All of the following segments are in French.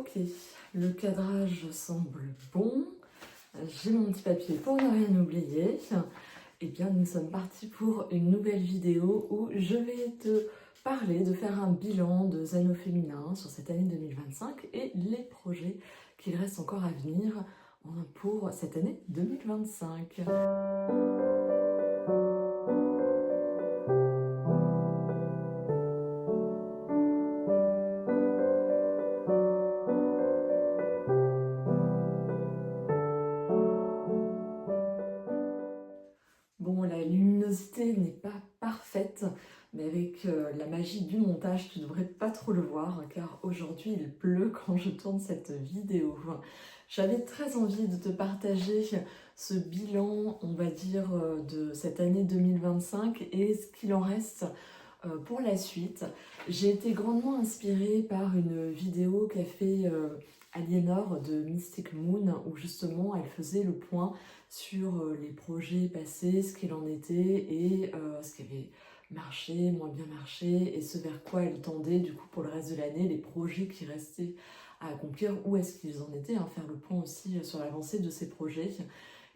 Ok, le cadrage semble bon. J'ai mon petit papier pour ne rien oublier. Et bien, nous sommes partis pour une nouvelle vidéo où je vais te parler, de faire un bilan de Zano Féminin sur cette année 2025 et les projets qu'il reste encore à venir pour cette année 2025. Bon, la luminosité n'est pas parfaite, mais avec la magie du montage, tu ne devrais pas trop le voir, car aujourd'hui il pleut quand je tourne cette vidéo. J'avais très envie de te partager ce bilan, on va dire, de cette année 2025 et ce qu'il en reste pour la suite. J'ai été grandement inspirée par une vidéo qu'a fait Aliénor de Mystic Moon, où justement elle faisait le point sur les projets passés, ce qu'il en était et ce qui avait marché, moins bien marché et ce vers quoi elle tendait du coup pour le reste de l'année, les projets qui restaient à accomplir, où est-ce qu'ils en étaient, hein, faire le point aussi sur l'avancée de ces projets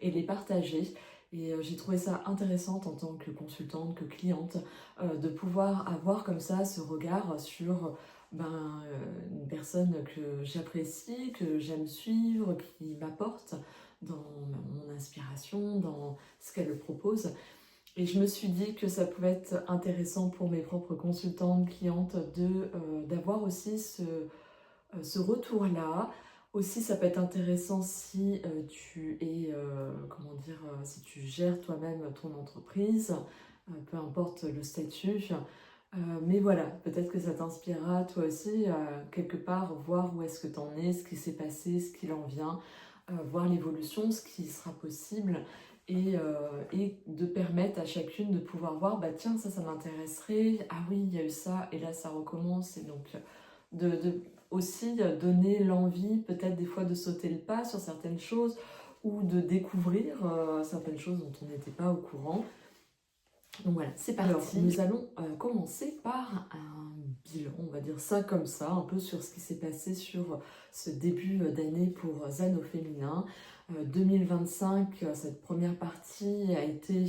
et les partager. Et j'ai trouvé ça intéressant en tant que consultante, que cliente, de pouvoir avoir comme ça ce regard sur une personne que j'apprécie, que j'aime suivre, qui m'apporte dans mon inspiration, dans ce qu'elle propose. Et je me suis dit que ça pouvait être intéressant pour mes propres consultantes, clientes, d'avoir aussi ce retour-là. Aussi, ça peut être intéressant si tu es, si tu gères toi-même ton entreprise, peu importe le statut. Mais voilà, peut-être que ça t'inspirera toi aussi à quelque part voir où est-ce que tu en es, ce qui s'est passé, ce qu'il en vient, voir l'évolution, ce qui sera possible et de permettre à chacune de pouvoir voir, bah tiens, ça m'intéresserait, ah oui, il y a eu ça et là ça recommence et donc aussi donner l'envie peut-être des fois de sauter le pas sur certaines choses ou de découvrir certaines choses dont on n'était pas au courant. Donc voilà, c'est parti. Alors, nous allons commencer par un bilan, on va dire ça comme ça, un peu sur ce qui s'est passé sur ce début d'année pour Zano Féminin. 2025, cette première partie a été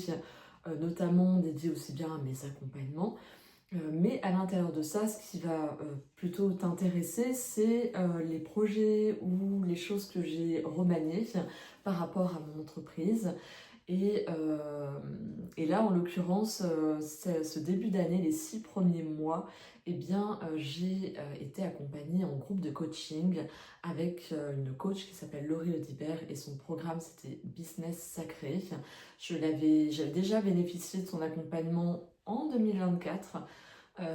notamment dédiée aussi bien à mes accompagnements. Mais à l'intérieur de ça, ce qui va plutôt t'intéresser, c'est les projets ou les choses que j'ai remaniées par rapport à mon entreprise. Et là, en l'occurrence, ce début d'année, les 6 premiers mois, eh bien, j'ai été accompagnée en groupe de coaching avec une coach qui s'appelle Laurie Audibert et son programme, c'était Business Sacré. J'avais déjà bénéficié de son accompagnement en 2024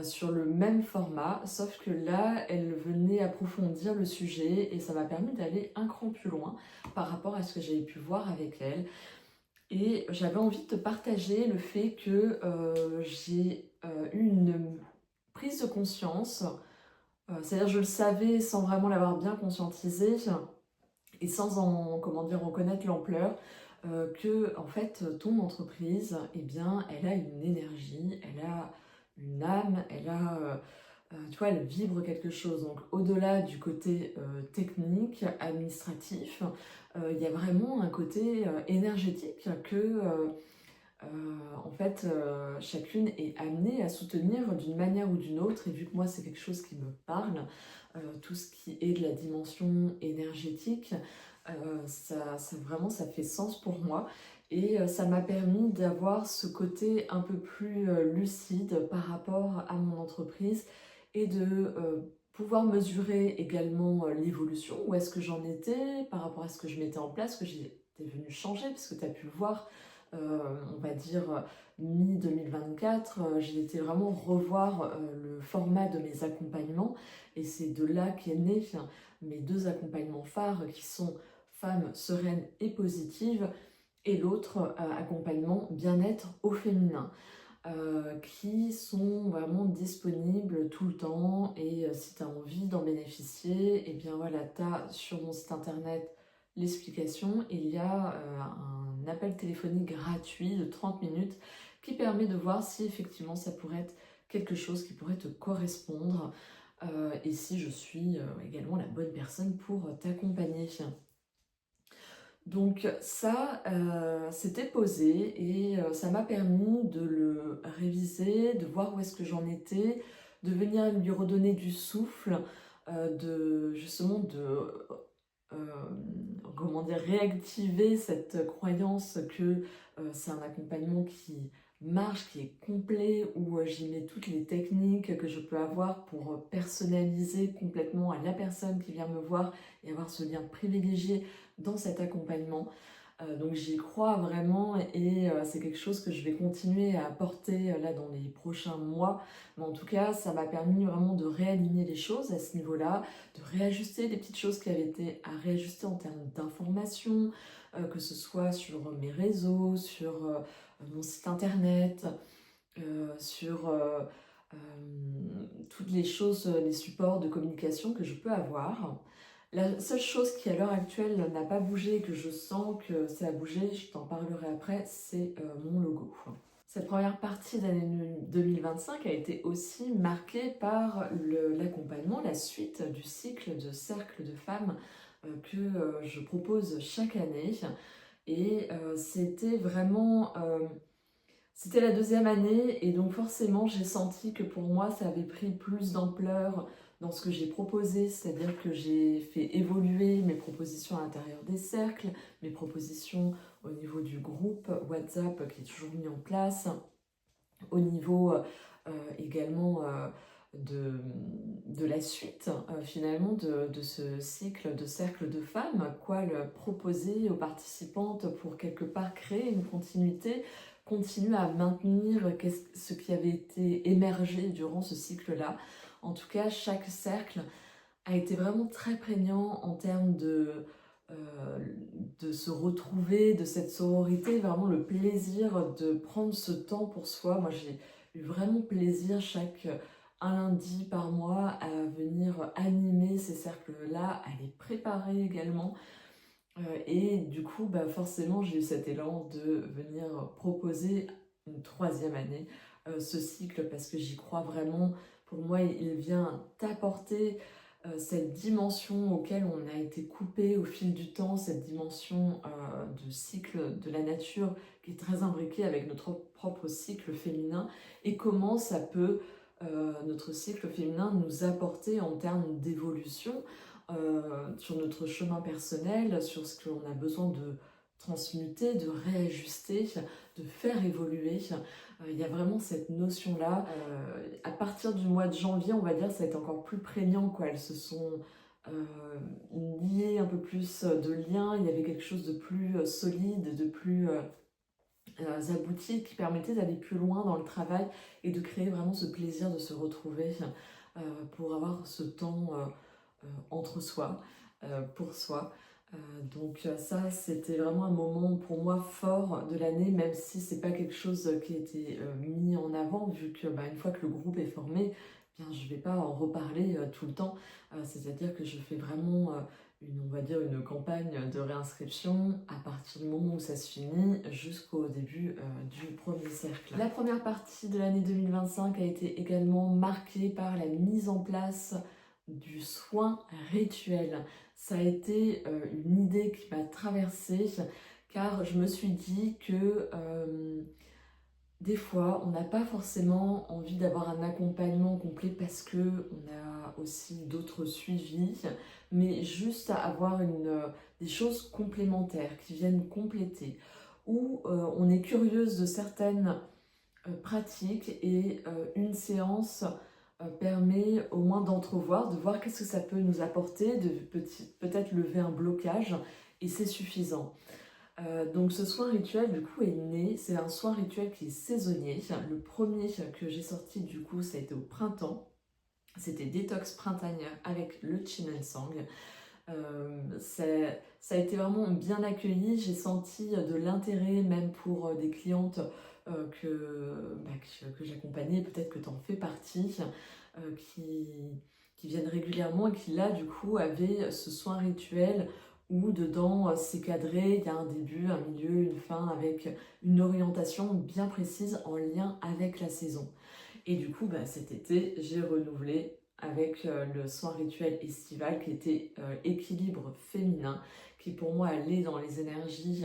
sur le même format, sauf que là, elle venait approfondir le sujet et ça m'a permis d'aller un cran plus loin par rapport à ce que j'avais pu voir avec elle. Et j'avais envie de te partager le fait que j'ai eu une prise de conscience, c'est-à-dire je le savais sans vraiment l'avoir bien conscientisé et sans en connaître l'ampleur, que en fait ton entreprise, eh bien, elle a une énergie, elle a une âme, elle a, tu vois, elle vibre quelque chose. Donc au-delà du côté technique, administratif, il y a vraiment un côté énergétique que en fait chacune est amenée à soutenir d'une manière ou d'une autre. Et vu que moi c'est quelque chose qui me parle, tout ce qui est de la dimension énergétique, ça fait sens pour moi. Et ça m'a permis d'avoir ce côté un peu plus lucide par rapport à mon entreprise et de pouvoir mesurer également l'évolution, où est-ce que j'en étais par rapport à ce que je mettais en place, que j'étais venue changer, puisque tu as pu le voir, on va dire mi-2024, j'ai été vraiment revoir le format de mes accompagnements, et c'est de là qu'est né mes 2 accompagnements phares qui sont Femmes sereines et positives, et l'autre accompagnement bien-être au féminin. Qui sont vraiment disponibles tout le temps et si tu as envie d'en bénéficier, et bien voilà, tu as sur mon site internet l'explication. Il y a un appel téléphonique gratuit de 30 minutes qui permet de voir si effectivement ça pourrait être quelque chose qui pourrait te correspondre. et si je suis également la bonne personne pour t'accompagner. Donc ça, c'était posé et ça m'a permis de le réviser, de voir où est-ce que j'en étais, de venir lui redonner du souffle, de justement euh, comment dire, réactiver cette croyance que c'est un accompagnement qui marche, qui est complet, où j'y mets toutes les techniques que je peux avoir pour personnaliser complètement à la personne qui vient me voir et avoir ce lien privilégié dans cet accompagnement. Donc j'y crois vraiment et c'est quelque chose que je vais continuer à apporter là dans les prochains mois. Mais en tout cas, ça m'a permis vraiment de réaligner les choses à ce niveau-là, de réajuster les petites choses qui avaient été à réajuster en termes d'information, que ce soit sur mes réseaux, sur mon site internet, sur toutes les choses, les supports de communication que je peux avoir. La seule chose qui à l'heure actuelle n'a pas bougé, que je sens que ça a bougé, je t'en parlerai après, c'est mon logo. Cette première partie d'année 2025 a été aussi marquée par l'accompagnement, la suite du cycle de cercle de femmes que je propose chaque année. Et c'était vraiment... c'était la deuxième année et donc forcément j'ai senti que pour moi ça avait pris plus d'ampleur dans ce que j'ai proposé, c'est-à-dire que j'ai fait évoluer mes propositions à l'intérieur des cercles, mes propositions au niveau du groupe WhatsApp qui est toujours mis en place, au niveau également de la suite finalement de ce cycle de cercle de femmes, quoi le proposer aux participantes pour quelque part créer une continuité, continuer à maintenir ce qui avait été émergé durant ce cycle-là. En tout cas, chaque cercle a été vraiment très prégnant en termes de se retrouver, de cette sororité, vraiment le plaisir de prendre ce temps pour soi. Moi, j'ai eu vraiment plaisir un lundi par mois à venir animer ces cercles-là, à les préparer également. Et du coup, bah, forcément, j'ai eu cet élan de venir proposer une troisième année ce cycle parce que j'y crois vraiment. Pour moi, il vient t'apporter cette dimension auquel on a été coupé au fil du temps, cette dimension de cycle de la nature qui est très imbriquée avec notre propre cycle féminin et comment ça peut, notre cycle féminin, nous apporter en termes d'évolution sur notre chemin personnel, sur ce qu'on a besoin de transmuter, de réajuster, de faire évoluer. Il y a vraiment cette notion-là. À partir du mois de janvier, on va dire, ça va être encore plus prégnant, quoi. Elles se sont liées un peu plus de liens. Il y avait quelque chose de plus solide, de plus abouti, qui permettait d'aller plus loin dans le travail et de créer vraiment ce plaisir de se retrouver pour avoir ce temps entre soi, pour soi. Donc ça, c'était vraiment un moment pour moi fort de l'année, même si c'est pas quelque chose qui a été mis en avant, vu que une fois que le groupe est formé, eh bien, je vais pas en reparler tout le temps. C'est-à-dire que je fais vraiment on va dire une campagne de réinscription à partir du moment où ça se finit jusqu'au début du premier cercle. La première partie de l'année 2025 a été également marquée par la mise en place du soin rituel. Ça a été une idée qui m'a traversée car je me suis dit que des fois on n'a pas forcément envie d'avoir un accompagnement complet parce que on a aussi d'autres suivis, mais juste à avoir des choses complémentaires qui viennent compléter, où on est curieuse de certaines pratiques et une séance permet au moins d'entrevoir, de voir qu'est-ce que ça peut nous apporter, de peut-être lever un blocage, et c'est suffisant. Donc ce soin rituel du coup est né, c'est un soin rituel qui est saisonnier. Le premier que j'ai sorti du coup ça a été au printemps, c'était Détox printanière avec le Chin-Sang. Ça a été vraiment bien accueilli, j'ai senti de l'intérêt même pour des clientes que j'accompagnais, peut-être que tu en fais partie, qui viennent régulièrement et qui là du coup avaient ce soin rituel où dedans c'est cadré, il y a un début, un milieu, une fin avec une orientation bien précise en lien avec la saison. Et du coup cet été j'ai renouvelé avec le soin rituel estival qui était équilibre féminin, qui pour moi allait dans les énergies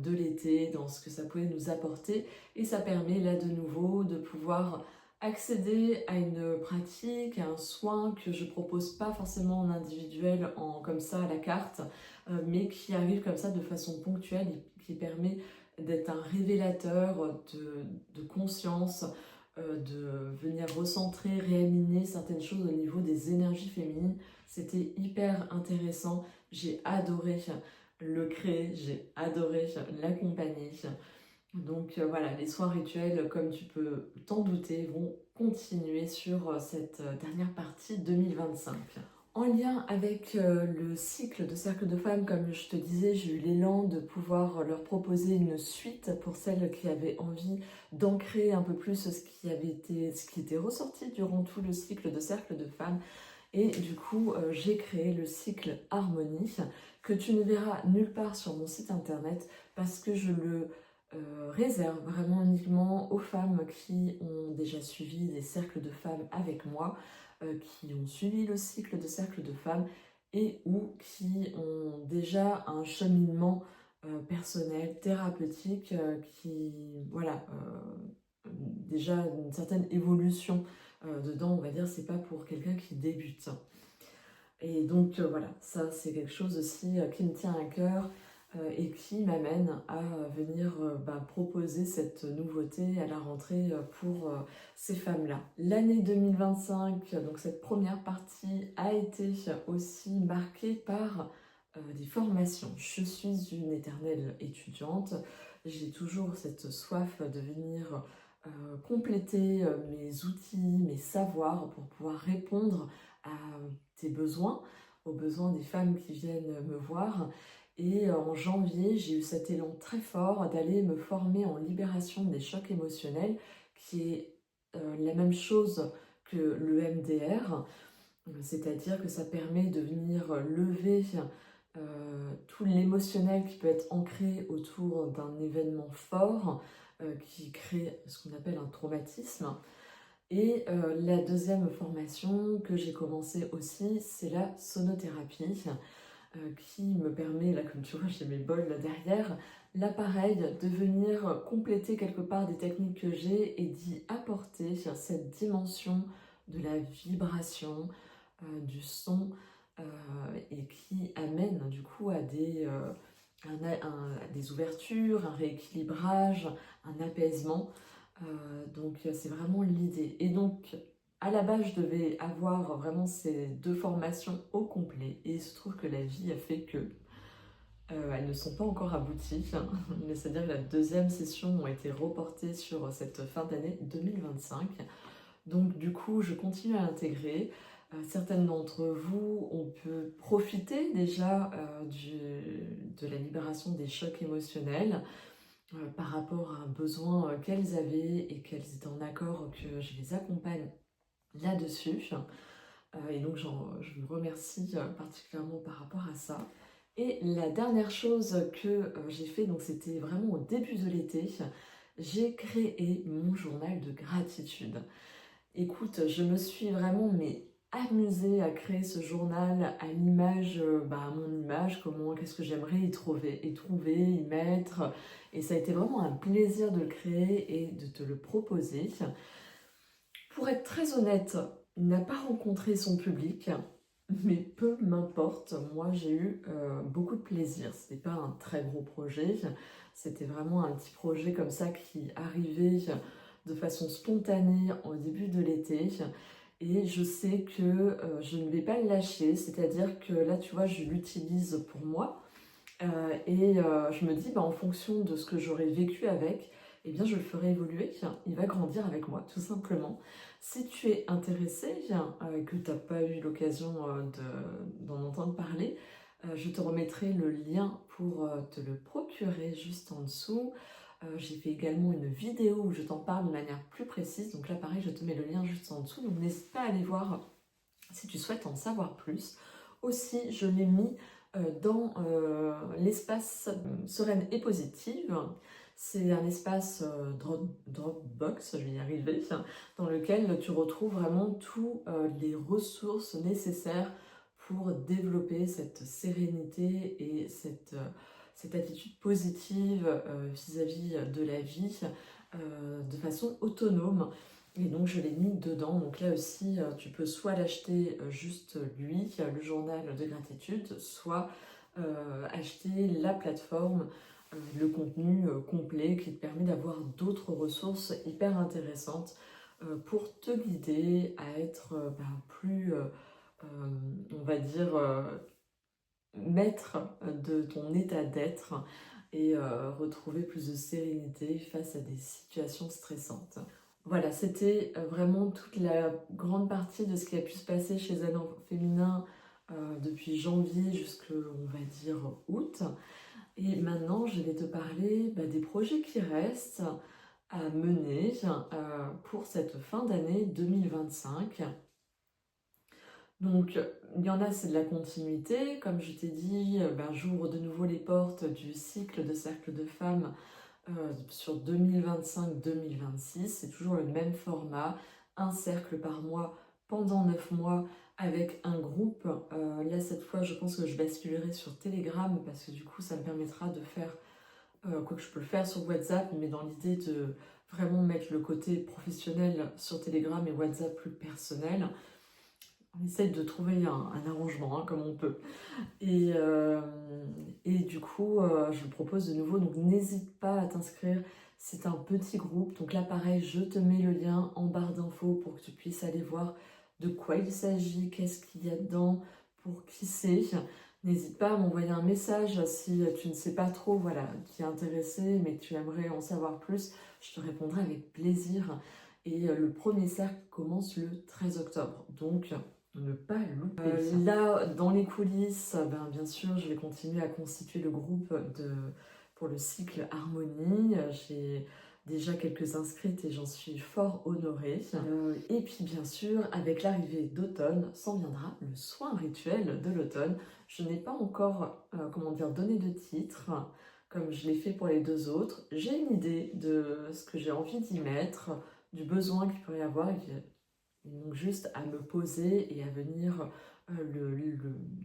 de l'été, dans ce que ça pouvait nous apporter. Et ça permet là de nouveau de pouvoir accéder à une pratique, à un soin que je propose pas forcément en individuel, comme ça à la carte, mais qui arrive comme ça de façon ponctuelle et qui permet d'être un révélateur de conscience, de venir recentrer, réaligner certaines choses au niveau des énergies féminines. C'était hyper intéressant, j'ai adoré le créer, j'ai adoré l'accompagner. Donc voilà, les soins rituels, comme tu peux t'en douter, vont continuer sur cette dernière partie 2025. En lien avec le cycle de Cercle de Femmes, comme je te disais, j'ai eu l'élan de pouvoir leur proposer une suite pour celles qui avaient envie d'ancrer un peu plus ce qui était ressorti durant tout le cycle de Cercle de Femmes. Et du coup, j'ai créé le cycle Harmonie, que tu ne verras nulle part sur mon site internet parce que je le réserve vraiment uniquement aux femmes qui ont déjà suivi des cercles de femmes avec moi, qui ont suivi le cycle de cercles de femmes et ou qui ont déjà un cheminement personnel, thérapeutique, voilà, déjà une certaine évolution dedans, on va dire, c'est pas pour quelqu'un qui débute. Et donc voilà, ça c'est quelque chose aussi qui me tient à cœur et qui m'amène à venir proposer cette nouveauté à la rentrée pour ces femmes-là. L'année 2025, donc cette première partie, a été aussi marquée par des formations. Je suis une éternelle étudiante, j'ai toujours cette soif de venir compléter mes outils, mes savoirs pour pouvoir répondre à tes besoins, aux besoins des femmes qui viennent me voir. Et en janvier, j'ai eu cet élan très fort d'aller me former en libération des chocs émotionnels, qui est la même chose que le MDR, c'est-à-dire que ça permet de venir lever tout l'émotionnel qui peut être ancré autour d'un événement fort qui crée ce qu'on appelle un traumatisme. Et la deuxième formation que j'ai commencé aussi, c'est la sonothérapie, qui me permet, là comme tu vois j'ai mes bols là derrière, l'appareil de venir compléter quelque part des techniques que j'ai et d'y apporter cette dimension de la vibration, du son, et qui amène du coup à des ouvertures, un rééquilibrage, un apaisement. Donc c'est vraiment l'idée. Et donc à la base je devais avoir vraiment ces deux formations au complet et il se trouve que la vie a fait que elles ne sont pas encore abouties. Mais c'est-à-dire que la deuxième session a été reportée sur cette fin d'année 2025. Donc du coup je continue à intégrer. Certaines d'entre vous ont pu profiter déjà de la libération des chocs émotionnels par rapport à un besoin qu'elles avaient et qu'elles étaient en accord que je les accompagne là-dessus. Et donc je vous remercie particulièrement par rapport à ça. Et la dernière chose que j'ai fait, donc c'était vraiment au début de l'été, j'ai créé mon journal de gratitude. Écoute, je me suis vraiment amusée à créer ce journal à l'image, à mon image, qu'est-ce que j'aimerais y trouver, y mettre. Et ça a été vraiment un plaisir de le créer et de te le proposer. Pour être très honnête, il n'a pas rencontré son public, mais peu m'importe. Moi, j'ai eu beaucoup de plaisir. C'était pas un très gros projet, c'était vraiment un petit projet comme ça qui arrivait de façon spontanée au début de l'été. Et je sais que je ne vais pas le lâcher, c'est-à-dire que là, tu vois, je l'utilise pour moi. Et je me dis, en fonction de ce que j'aurais vécu avec, eh bien, je le ferai évoluer. Il va grandir avec moi, tout simplement. Si tu es intéressé et que tu n'as pas eu l'occasion d'en entendre parler, je te remettrai le lien pour te le procurer juste en dessous. J'ai fait également une vidéo où je t'en parle de manière plus précise. Donc là, pareil, je te mets le lien juste en dessous. Donc n'hésite pas à aller voir si tu souhaites en savoir plus. Aussi, je l'ai mis dans l'espace sereine et positive. C'est un espace Dropbox, je vais y arriver, dans lequel tu retrouves vraiment toutes les ressources nécessaires pour développer cette sérénité et cette attitude positive vis-à-vis de la vie de façon autonome. Et donc je l'ai mis dedans. Donc là aussi, tu peux soit l'acheter juste lui, le journal de gratitude, soit acheter la plateforme, le contenu complet qui te permet d'avoir d'autres ressources hyper intéressantes pour te guider à être plus, on va dire, maître de ton état d'être et retrouver plus de sérénité face à des situations stressantes. Voilà, c'était vraiment toute la grande partie de ce qui a pu se passer chez Zen Féminin depuis janvier jusqu'à, on va dire, août. Et maintenant, je vais te parler des projets qui restent à mener pour cette fin d'année 2025. Donc, il y en a, c'est de la continuité. Comme je t'ai dit, j'ouvre de nouveau les portes du cycle de cercle de femmes sur 2025-2026. C'est toujours le même format, un cercle par mois pendant 9 mois avec un groupe. Là, cette fois, je pense que je basculerai sur Telegram parce que du coup, ça me permettra de faire, quoi que je peux le faire sur WhatsApp, mais dans l'idée de vraiment mettre le côté professionnel sur Telegram et WhatsApp plus personnel. On essaye de trouver un arrangement comme on peut. Et du coup, je le propose de nouveau. Donc, n'hésite pas à t'inscrire. C'est un petit groupe. Donc là, pareil, je te mets le lien en barre d'infos pour que tu puisses aller voir de quoi il s'agit, qu'est-ce qu'il y a dedans, pour qui c'est. N'hésite pas à m'envoyer un message si tu ne sais pas trop, voilà, qui est intéressé, mais que tu aimerais en savoir plus. Je te répondrai avec plaisir. Et le premier cercle commence le 13 octobre. Donc, ne pas louper. Là, dans les coulisses, bien sûr, je vais continuer à constituer le groupe pour le cycle Harmonie. J'ai déjà quelques inscrites et j'en suis fort honorée. Et puis, bien sûr, avec l'arrivée d'automne, s'en viendra le soin rituel de l'automne. Je n'ai pas encore, donné de titre, comme je l'ai fait pour les deux autres. J'ai une idée de ce que j'ai envie d'y mettre, du besoin qu'il pourrait y avoir. Et donc juste à me poser et à venir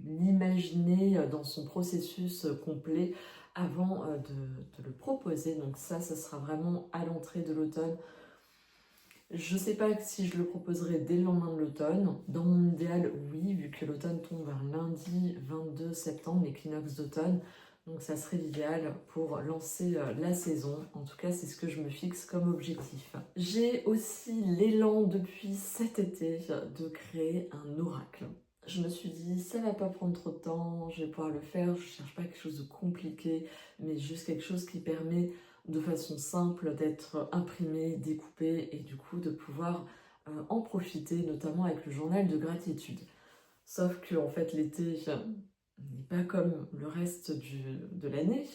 l'imaginer dans son processus complet avant de le proposer. Donc ça sera vraiment à l'entrée de l'automne. Je ne sais pas si je le proposerai dès le lendemain de l'automne. Dans mon idéal, oui, vu que l'automne tombe vers lundi 22 septembre, l'équinoxe d'automne. Donc ça serait l'idéal pour lancer la saison. En tout cas, c'est ce que je me fixe comme objectif. J'ai aussi l'élan depuis cet été de créer un oracle. Je me suis dit, ça va pas prendre trop de temps, je vais pouvoir le faire. Je cherche pas quelque chose de compliqué, mais juste quelque chose qui permet de façon simple d'être imprimé, découpé et du coup de pouvoir en profiter, notamment avec le journal de gratitude. Sauf que en fait l'été n'est pas comme le reste de l'année,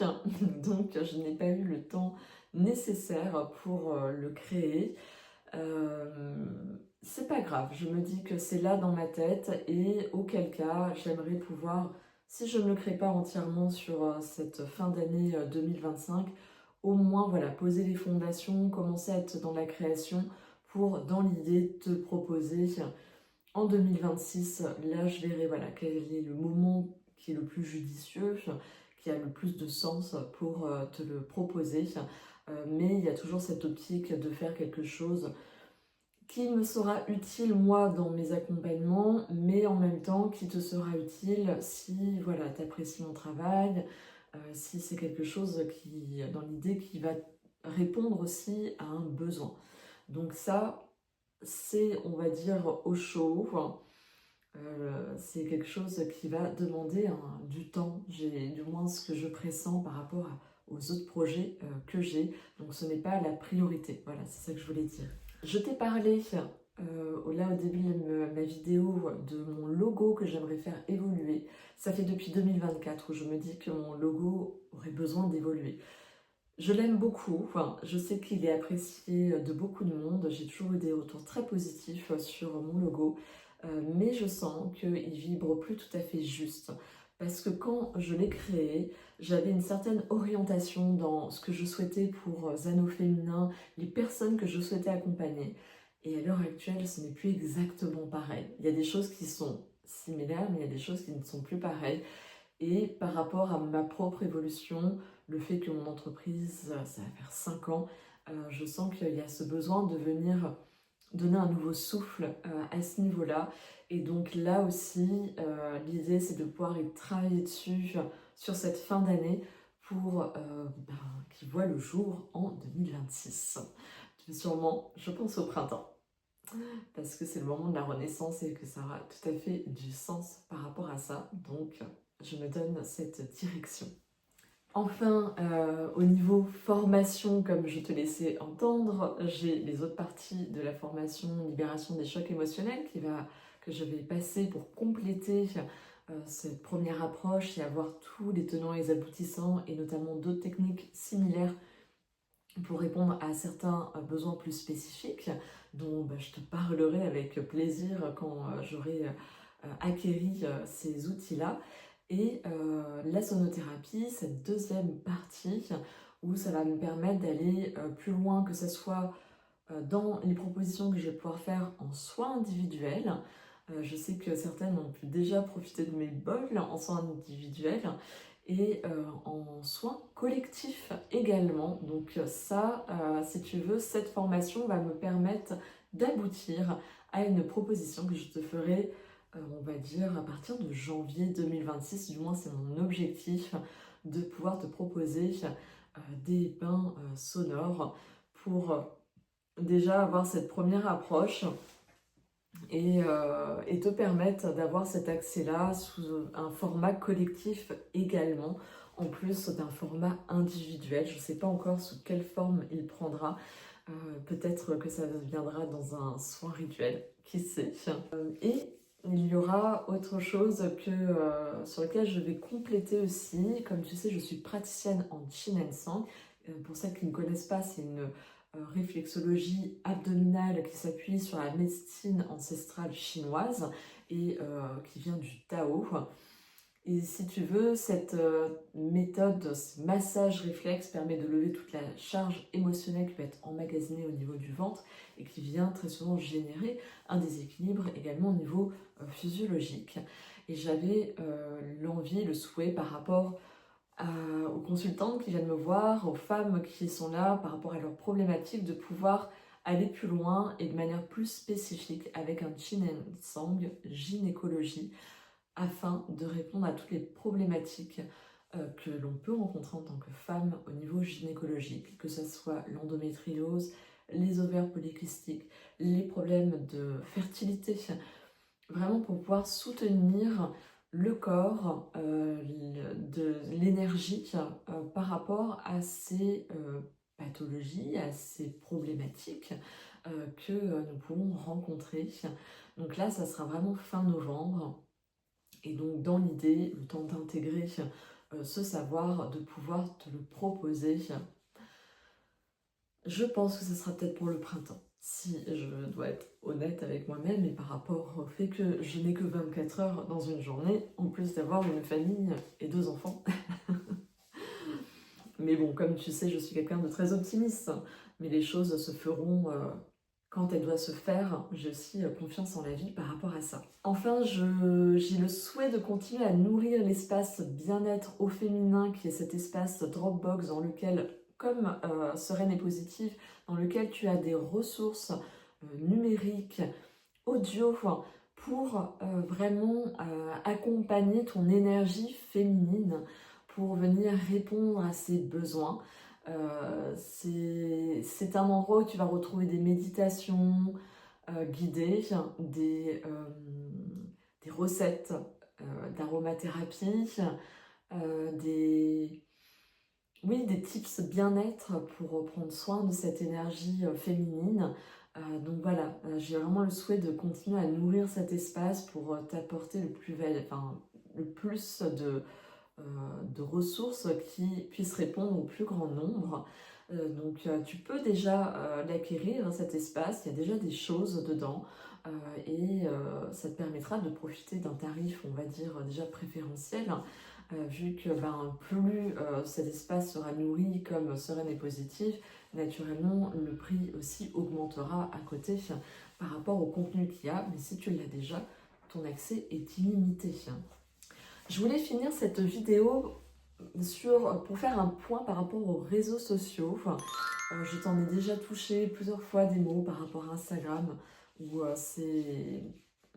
donc je n'ai pas eu le temps nécessaire pour le créer. C'est pas grave, je me dis que c'est là dans ma tête et auquel cas j'aimerais pouvoir, si je ne le crée pas entièrement sur cette fin d'année 2025, au moins voilà, poser les fondations, commencer à être dans la création pour dans l'idée te proposer en 2026, là je verrai voilà, quel est le moment qui est le plus judicieux, qui a le plus de sens pour te le proposer. Mais il y a toujours cette optique de faire quelque chose qui me sera utile moi dans mes accompagnements, mais en même temps qui te sera utile si voilà, tu apprécies mon travail, si c'est quelque chose qui, dans l'idée, qui va répondre aussi à un besoin. Donc ça, c'est, on va dire, au chaud. C'est quelque chose qui va demander du temps. J'ai du moins ce que je pressens par rapport aux autres projets que j'ai. Donc ce n'est pas la priorité. Voilà, c'est ça que je voulais dire. Je t'ai parlé là au début de ma vidéo de mon logo que j'aimerais faire évoluer. Ça fait depuis 2024 où je me dis que mon logo aurait besoin d'évoluer. Je l'aime beaucoup, enfin, je sais qu'il est apprécié de beaucoup de monde, j'ai toujours eu des retours très positifs sur mon logo, mais je sens qu'il vibre plus tout à fait juste, parce que quand je l'ai créé, j'avais une certaine orientation dans ce que je souhaitais pour Zano Féminin, les personnes que je souhaitais accompagner. Et à l'heure actuelle, ce n'est plus exactement pareil. Il y a des choses qui sont similaires, mais il y a des choses qui ne sont plus pareilles. Et par rapport à ma propre évolution, le fait que mon entreprise, ça va faire 5 ans, je sens qu'il y a ce besoin de venir donner un nouveau souffle à ce niveau-là. Et donc là aussi, l'idée c'est de pouvoir y travailler dessus sur cette fin d'année pour qu'il voit le jour en 2026. Sûrement, je pense au printemps, parce que c'est le moment de la renaissance et que ça aura tout à fait du sens par rapport à ça. Donc, je me donne cette direction. Enfin, au niveau formation, comme je te laissais entendre, j'ai les autres parties de la formation Libération des chocs émotionnels que je vais passer pour compléter cette première approche et avoir tous les tenants et les aboutissants, et notamment d'autres techniques similaires pour répondre à certains besoins plus spécifiques, dont je te parlerai avec plaisir quand j'aurai acquéri ces outils-là. Et la sonothérapie, cette deuxième partie, où ça va me permettre d'aller plus loin, que ce soit dans les propositions que je vais pouvoir faire en soins individuels. Je sais que certaines ont pu déjà profiter de mes bols en soins individuels, et en soins collectifs également. Donc ça, si tu veux, cette formation va me permettre d'aboutir à une proposition que je te ferai, on va dire, à partir de janvier 2026, du moins c'est mon objectif, de pouvoir te proposer des bains sonores pour déjà avoir cette première approche et te permettre d'avoir cet accès-là sous un format collectif également, en plus d'un format individuel. Je ne sais pas encore sous quelle forme il prendra. Peut-être que ça viendra dans un soin rituel, qui sait. Et il y aura autre chose sur lequel je vais compléter aussi. Comme tu sais, je suis praticienne en Qin and Sang. Pour celles qui ne connaissent pas, c'est une réflexologie abdominale qui s'appuie sur la médecine ancestrale chinoise et qui vient du Tao. Et si tu veux, cette méthode, ce massage réflexe permet de lever toute la charge émotionnelle qui peut être emmagasinée au niveau du ventre et qui vient très souvent générer un déséquilibre également au niveau physiologique. Et j'avais l'envie, le souhait par rapport aux consultantes qui viennent me voir, aux femmes qui sont là par rapport à leurs problématiques, de pouvoir aller plus loin et de manière plus spécifique avec un Qin and Sang gynécologie, afin de répondre à toutes les problématiques que l'on peut rencontrer en tant que femme au niveau gynécologique, que ce soit l'endométriose, les ovaires polykystiques, les problèmes de fertilité, vraiment pour pouvoir soutenir le corps, de l'énergie par rapport à ces pathologies, à ces problématiques que nous pouvons rencontrer. Donc là, ça sera vraiment fin novembre. Et donc dans l'idée, le temps d'intégrer ce savoir, de pouvoir te le proposer, je pense que ce sera peut-être pour le printemps. Si je dois être honnête avec moi-même, et par rapport au fait que je n'ai que 24 heures dans une journée, en plus d'avoir une famille et 2 enfants. Mais bon, comme tu sais, je suis quelqu'un de très optimiste, mais les choses se feront quand elles doivent se faire. J'ai aussi confiance en la vie par rapport à ça. Enfin, j'ai le souhait de continuer à nourrir l'espace bien-être au féminin, qui est cet espace Dropbox dans lequel, comme Sereine et Positive, dans lequel tu as des ressources numériques, audio, pour vraiment accompagner ton énergie féminine, pour venir répondre à ses besoins. C'est un endroit où tu vas retrouver des méditations guidées, des recettes d'aromathérapie, des tips bien-être pour prendre soin de cette énergie féminine. Donc voilà, j'ai vraiment le souhait de continuer à nourrir cet espace pour t'apporter le plus de ressources qui puissent répondre au plus grand nombre. Tu peux déjà l'acquérir, hein, cet espace, il y a déjà des choses dedans ça te permettra de profiter d'un tarif, on va dire, déjà préférentiel, vu que plus cet espace sera nourri comme serein et positif, naturellement le prix aussi augmentera à côté par rapport au contenu qu'il y a, mais si tu l'as déjà, ton accès est illimité. Je voulais finir cette vidéo pour faire un point par rapport aux réseaux sociaux. Je t'en ai déjà touché plusieurs fois des mots par rapport à Instagram, où c'est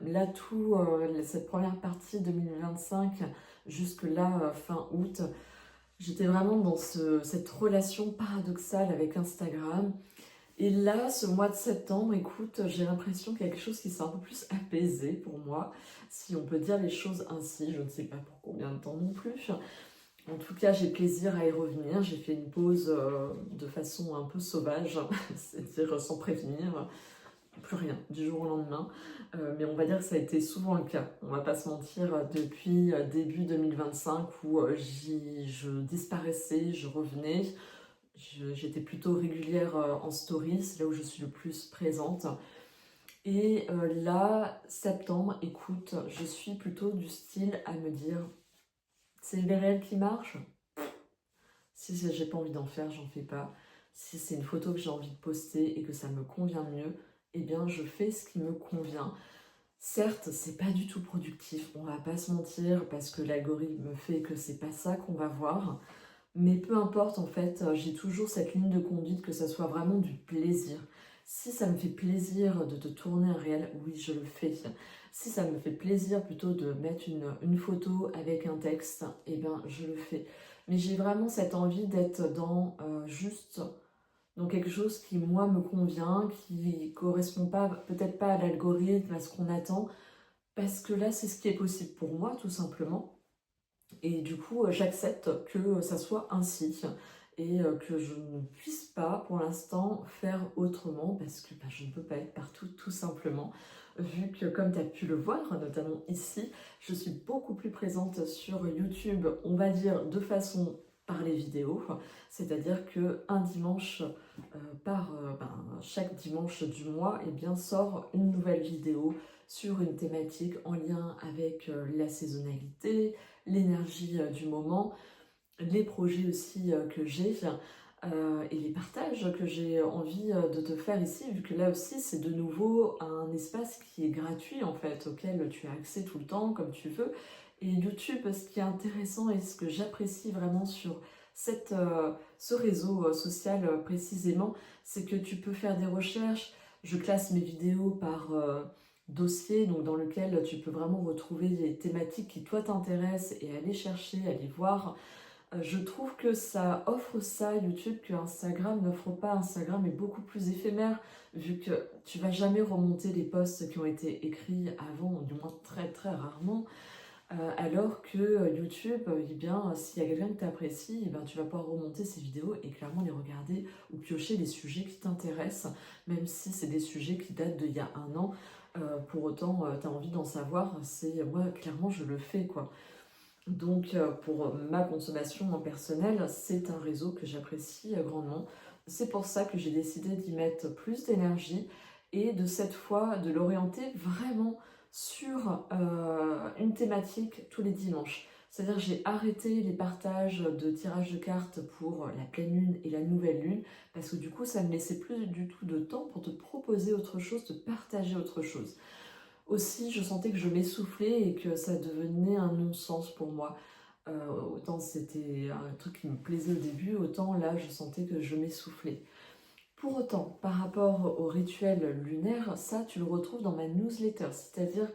l'atout, cette première partie 2025, jusque là, fin août. J'étais vraiment dans cette relation paradoxale avec Instagram. Et là, ce mois de septembre, écoute, j'ai l'impression qu'il y a quelque chose qui s'est un peu plus apaisé pour moi, si on peut dire les choses ainsi. Je ne sais pas pour combien de temps non plus. En tout cas, j'ai plaisir à y revenir. J'ai fait une pause de façon un peu sauvage, c'est-à-dire sans prévenir, plus rien, du jour au lendemain. Mais on va dire que ça a été souvent le cas. On va pas se mentir, depuis début 2025 où je disparaissais, je revenais. J'étais plutôt régulière en stories, c'est là où je suis le plus présente. Et là, septembre, écoute, je suis plutôt du style à me dire, c'est les réels qui marchent. Si j'ai pas envie d'en faire, j'en fais pas. Si c'est une photo que j'ai envie de poster et que ça me convient mieux, eh bien je fais ce qui me convient. Certes, c'est pas du tout productif, on va pas se mentir, parce que l'algorithme fait que c'est pas ça qu'on va voir. Mais peu importe, en fait, j'ai toujours cette ligne de conduite, que ça soit vraiment du plaisir. Si ça me fait plaisir de te tourner un réel, oui, je le fais. Si ça me fait plaisir plutôt de mettre une photo avec un texte, eh bien, je le fais. Mais j'ai vraiment cette envie d'être dans juste dans quelque chose qui, moi, me convient, qui correspond pas, peut-être pas à l'algorithme, à ce qu'on attend, parce que là, c'est ce qui est possible pour moi, tout simplement. Et du coup, j'accepte que ça soit ainsi et que je ne puisse pas, pour l'instant, faire autrement parce que je ne peux pas être partout, tout simplement. Vu que, comme tu as pu le voir, notamment ici, je suis beaucoup plus présente sur YouTube, on va dire de façon par les vidéos, c'est-à-dire que un dimanche chaque dimanche du mois, eh bien, sort une nouvelle vidéo sur une thématique en lien avec la saisonnalité, l'énergie du moment, les projets aussi que j'ai et les partages que j'ai envie de te faire ici, vu que là aussi c'est de nouveau un espace qui est gratuit en fait, auquel tu as accès tout le temps comme tu veux. Et YouTube, ce qui est intéressant et ce que j'apprécie vraiment sur ce réseau social précisément, c'est que tu peux faire des recherches. Je classe mes vidéos par dossier, donc dans lequel tu peux vraiment retrouver les thématiques qui toi t'intéressent et aller chercher, aller voir. Je trouve que ça offre ça, YouTube, que Instagram n'offre pas. Instagram est beaucoup plus éphémère, vu que tu vas jamais remonter les posts qui ont été écrits avant, ou du moins très très rarement. Alors que YouTube, eh bien, s'il y a quelqu'un que tu apprécies, eh bien, tu vas pouvoir remonter ces vidéos et clairement les regarder ou piocher les sujets qui t'intéressent, même si c'est des sujets qui datent d'il y a un an. Pour autant, tu as envie d'en savoir, moi, clairement, je le fais, quoi. Donc, pour ma consommation en personnel, c'est un réseau que j'apprécie grandement. C'est pour ça que j'ai décidé d'y mettre plus d'énergie et de cette fois de l'orienter vraiment sur une thématique tous les dimanches. C'est-à-dire j'ai arrêté les partages de tirage de cartes pour la pleine lune et la nouvelle lune parce que du coup ça ne me laissait plus du tout de temps pour te proposer autre chose, de partager autre chose. Aussi, je sentais que je m'essoufflais et que ça devenait un non-sens pour moi. Autant c'était un truc qui me plaisait au début, autant là je sentais que je m'essoufflais. Pour autant, par rapport au rituel lunaire, ça tu le retrouves dans ma newsletter, c'est-à-dire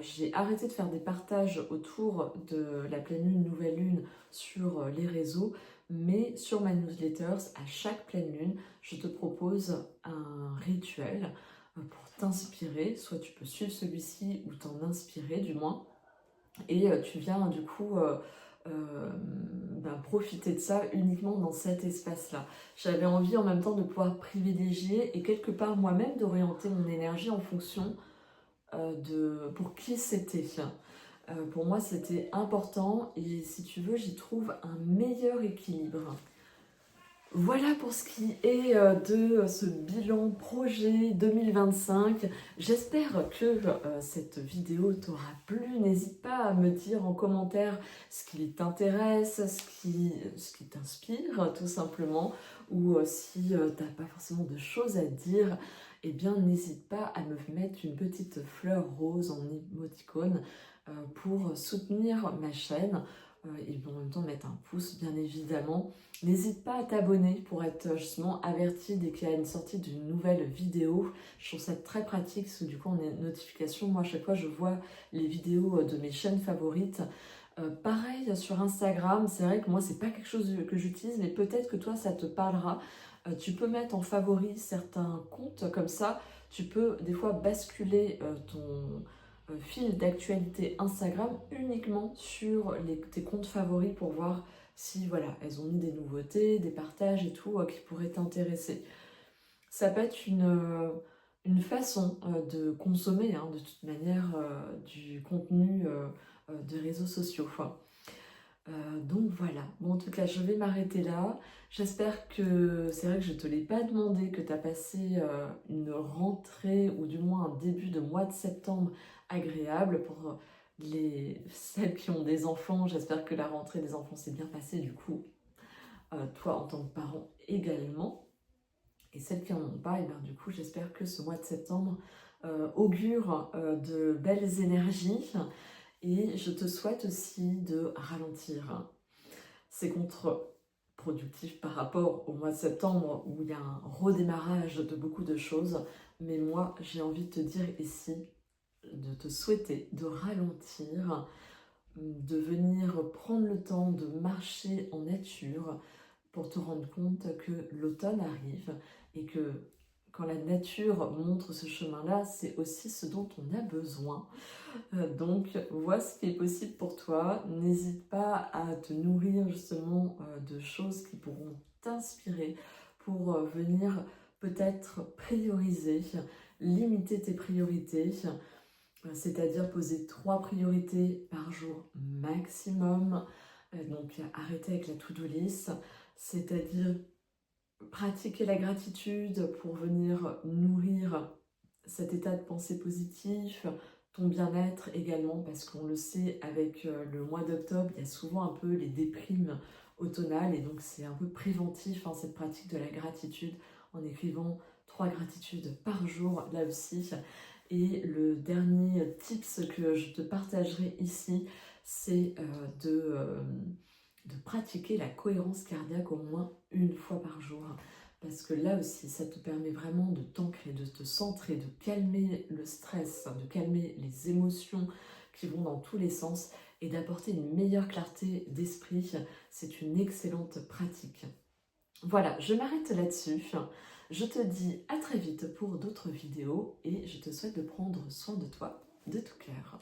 j'ai arrêté de faire des partages autour de la pleine lune, nouvelle lune sur les réseaux, mais sur ma newsletter, à chaque pleine lune, je te propose un rituel pour t'inspirer. Soit tu peux suivre celui-ci ou t'en inspirer du moins, et tu viens du coup profiter de ça uniquement dans cet espace-là. J'avais envie en même temps de pouvoir privilégier et quelque part moi-même d'orienter mon énergie en fonction pour qui c'était. Pour moi, c'était important et si tu veux, j'y trouve un meilleur équilibre. Voilà pour ce qui est de ce bilan projet 2025. J'espère que cette vidéo t'aura plu. N'hésite pas à me dire en commentaire ce qui t'intéresse, ce qui t'inspire tout simplement, ou si t'as pas forcément de choses à dire, eh bien n'hésite pas à me mettre une petite fleur rose en émoticône pour soutenir ma chaîne. Et en même temps mettre un pouce bien évidemment. N'hésite pas à t'abonner pour être justement averti dès qu'il y a une sortie d'une nouvelle vidéo. Je trouve ça très pratique parce que du coup on a une notification. Moi à chaque fois je vois les vidéos de mes chaînes favorites. Pareil sur Instagram, c'est vrai que moi c'est pas quelque chose que j'utilise, mais peut-être que toi ça te parlera. Tu peux mettre en favori certains comptes comme ça. Tu peux des fois basculer ton fil d'actualité Instagram uniquement sur tes comptes favoris pour voir si voilà, elles ont mis des nouveautés, des partages et tout qui pourraient t'intéresser. Ça peut être une façon de consommer de toute manière du contenu de réseaux sociaux. Donc voilà, bon en tout cas je vais m'arrêter là. J'espère que, c'est vrai que je ne te l'ai pas demandé, que tu as passé une rentrée ou du moins un début de mois de septembre agréable pour celles qui ont des enfants. J'espère que la rentrée des enfants s'est bien passée du coup, toi en tant que parent également. Et celles qui n'en ont pas, et bien du coup j'espère que ce mois de septembre augure de belles énergies. Et je te souhaite aussi de ralentir. C'est contre-productif par rapport au mois de septembre où il y a un redémarrage de beaucoup de choses. Mais moi, j'ai envie de te dire ici, de te souhaiter de ralentir, de venir prendre le temps de marcher en nature pour te rendre compte que l'automne arrive et que quand la nature montre ce chemin-là, c'est aussi ce dont on a besoin. Donc, vois ce qui est possible pour toi. N'hésite pas à te nourrir justement de choses qui pourront t'inspirer pour venir peut-être prioriser, limiter tes priorités, c'est-à-dire poser 3 priorités par jour maximum. Donc, arrêter avec la to-do list, c'est-à-dire pratiquer la gratitude pour venir nourrir cet état de pensée positif, ton bien-être également, parce qu'on le sait, avec le mois d'octobre, il y a souvent un peu les déprimes automnales, et donc c'est un peu préventif cette pratique de la gratitude, en écrivant 3 gratitudes par jour, là aussi. Et le dernier tips que je te partagerai ici, c'est de pratiquer la cohérence cardiaque au moins une fois par jour. Parce que là aussi, ça te permet vraiment de t'ancrer, de te centrer, de calmer le stress, de calmer les émotions qui vont dans tous les sens et d'apporter une meilleure clarté d'esprit. C'est une excellente pratique. Voilà, je m'arrête là-dessus. Je te dis à très vite pour d'autres vidéos et je te souhaite de prendre soin de toi de tout cœur.